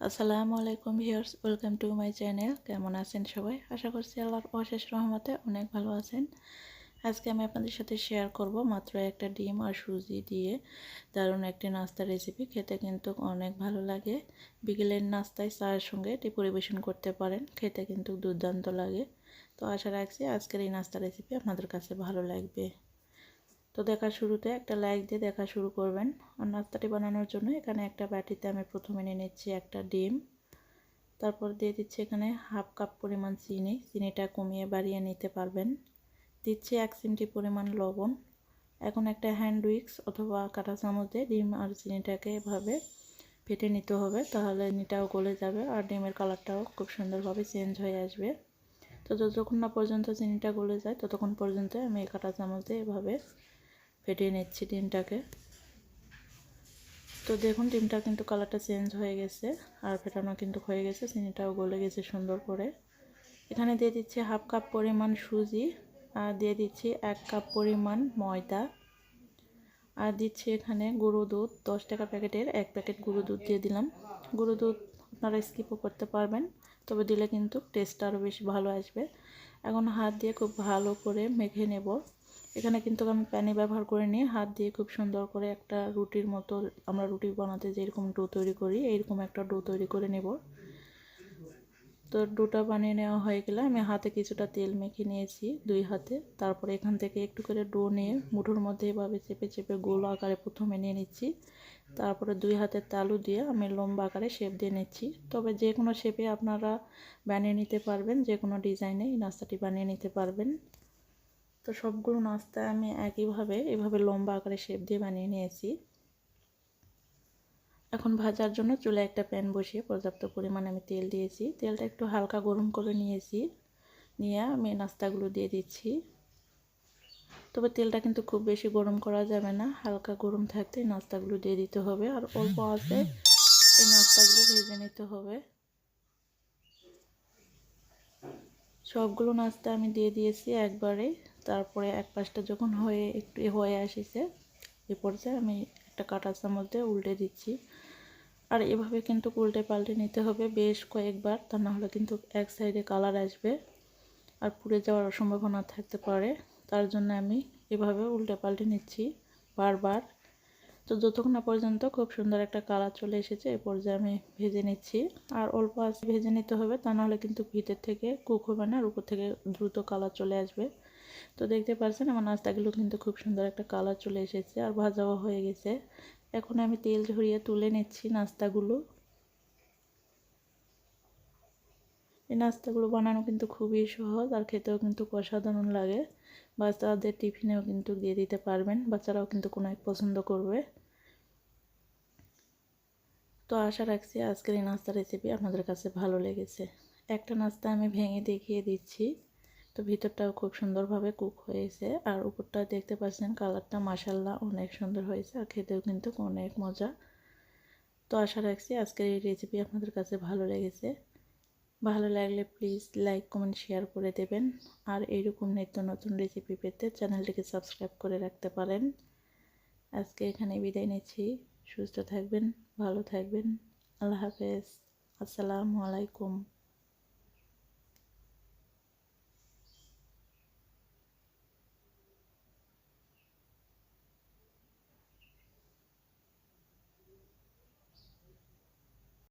আসসালামু আলাইকুম viewers, welcome to my channel. কেমন আছেন সবাই? আশা করছি আল্লাহর অশেষ রহমতে অনেক ভালো আছেন। আজকে আমি আপনাদের সাথে শেয়ার করব মাত্র একটা ডিম আর সুজি দিয়ে দারুণ একটি নাস্তার রেসিপি। খেতে কিন্তু অনেক ভালো লাগে। বিকেলের নাস্তায় চায়ের সঙ্গে এটি পরিবেশন করতে পারেন। খেতে কিন্তু দুর্দান্ত লাগে। তো আশা রাখছি আজকের এই নাস্তার রেসিপি আপনাদের কাছে ভালো লাগবে। তো দেখা শুরুতে একটা লাইক দিয়ে দেখা শুরু করবেন। আর নাস্তাটি বানানোর জন্য এখানে একটা বাটিতে আমি প্রথমে নিয়ে নিচ্ছি একটা ডিম, তারপর দিয়ে দিচ্ছি এখানে হাফ কাপ পরিমাণ চিনিটা কমিয়ে বাড়িয়ে নিতে পারবেন। দিচ্ছি 1 চিমটি পরিমাণ লবণ। এখন একটা হ্যান্ড উইক্স অথবা কাঁটা চামচ দিয়ে ডিম আর চিনিটাকে এভাবে ফেটে নিতে হবে, তাহলে চিনিটাও গলে যাবে আর ডিমের কালারটাও খুব সুন্দরভাবে চেঞ্জ হয়ে আসবে। তো যতক্ষণ না পর্যন্ত চিনিটা গলে যায় ততক্ষণ পর্যন্ত আমি এই কাঁটা চামচ দিয়ে এভাবে ফেটিয়ে নিচ্ছি ডিমটাকে। তো দেখুন ডিমটা কিন্তু কালারটা চেঞ্জ হয়ে গেছে আর ফেটানো কিন্তু হয়ে গেছে, চিনিটাও গলে গেছে সুন্দর করে। এখানে দিয়ে দিচ্ছি হাফ কাপ পরিমাণ সুজি, আর দিয়ে দিচ্ছি 1 কাপ পরিমাণ ময়দা, আর দিচ্ছি এখানে গুঁড়ো দুধ। 10 টাকা প্যাকেটের 1 প্যাকেট গুঁড়ো দুধ দিয়ে দিলাম। গুঁড়ো দুধ আপনারা স্কিপও করতে পারবেন, তবে দিলে কিন্তু টেস্টটা আরও বেশি ভালো আসবে। এখন হাত দিয়ে খুব ভালো করে মেখে নেব। এখানে কিন্তু আমি প্যানি ব্যবহার করে নিয়ে হাত দিয়ে খুব সুন্দর করে একটা রুটির মতো, আমরা রুটি বানাতে যেরকম ডো তৈরি করি এইরকম একটা ডো তৈরি করে নেব। তো ডোটা বানিয়ে নেওয়া হয়ে গেলে আমি হাতে কিছুটা তেল মেখে নিয়েছি 2 হাতে। তারপরে এখান থেকে একটু করে ডো নিয়ে মুঠোর মধ্যে এভাবে চেপে চেপে গোল আকারে প্রথমে নিয়ে নিচ্ছি। তারপরে 2 হাতের তালু দিয়ে আমি লম্বা আকারে শেপ দিয়ে নিচ্ছি। তবে যে কোনো শেপে আপনারা বানিয়ে নিতে পারবেন, যে কোনো ডিজাইনে এই নাস্তাটি বানিয়ে নিতে পারবেন। তো সবগুলো নাস্তা আমি একইভাবে এভাবে লম্বা আকারে শেপ দিয়ে বানিয়ে নিয়েছি। এখন ভাজার জন্য চুলায় একটা প্যান বসিয়ে পর্যাপ্ত পরিমাণে আমি তেল দিয়েছি। তেলটা একটু হালকা গরম করে নিয়েছি, নিয়ে আমি নাস্তাগুলো দিয়ে দিচ্ছি। তবে তেলটা কিন্তু খুব বেশি গরম করা যাবে না, হালকা গরম থাকতে নাস্তাগুলো দিয়ে দিতে হবে আর অল্প আঁচে এই নাস্তাগুলো ভেজে নিতে হবে। সবগুলো নাস্তা আমি দিয়ে দিয়েছি একবারে। তারপরে এক পাশটা যখন একটু হয়ে আসিছে এ পর্যায়ে আমি একটা কাঁটা চামচ দিয়ে উল্টে দিচ্ছি। আর এভাবে কিন্তু উল্টে পাল্টে নিতে হবে বেশ কয়েকবার, তা না হলে কিন্তু এক সাইডে কালার আসবে আর পুড়ে যাওয়ার সম্ভাবনা থাকতে পারে। তার জন্য আমি এভাবে উল্টে পাল্টে নিচ্ছি বারবার। তো যতক্ষণ না পর্যন্ত খুব সুন্দর একটা কালার চলে এসেছে এ পর্যায়ে আমি ভেজে নিচ্ছি। আর অল্প আঁচে ভেজে নিতে হবে, তা নাহলে কিন্তু ভিতর থেকে কুক হবে না আর উপর থেকে দ্রুত কালার চলে আসবে। তো দেখতে পাচ্ছেন আমার নাস্তাগুলো কিন্তু খুব সুন্দর একটা কালার চলে এসেছে আর ভাজাও হয়ে গেছে। এখন আমি তেল ঝরিয়ে তুলে নিচ্ছি নাস্তাগুলো। এই নাস্তাগুলো বানানো কিন্তু খুবই সহজ আর খেতেও কিন্তু অসাধারণ লাগে। বাচ্চাদের টিফিনেও কিন্তু দিয়ে দিতে পারবেন, বাচ্চারাও কিন্তু অনেক পছন্দ করবে। তো আশা রাখছি আজকের এই নাস্তা রেসিপি আপনাদের কাছে ভালো লেগেছে। একটা নাস্তা আমি ভেঙে দেখিয়ে দিচ্ছি। তো ভিতরটাও খুব সুন্দরভাবে কুক হয়েছে আর উপরটা দেখতে পাচ্ছেন কালারটা মাশাআল্লাহ অনেক সুন্দর হয়েছে আর খেতেও কিন্তু অনেক মজা। তো আশা রাখছি আজকের এই রেসিপি আপনাদের কাছে ভালো লেগেছে। ভালো লাগলে প্লিজ লাইক কমেন্ট শেয়ার করে দেবেন। আর এইরকম নিত্য নতুন রেসিপি পেতে চ্যানেলটিকে সাবস্ক্রাইব করে রাখতে পারেন। আজকে এখানে বিদায় নিচ্ছি। সুস্থ থাকবেন, ভালো থাকবেন। আল্লাহ হাফেজ। আসসালামু আলাইকুম।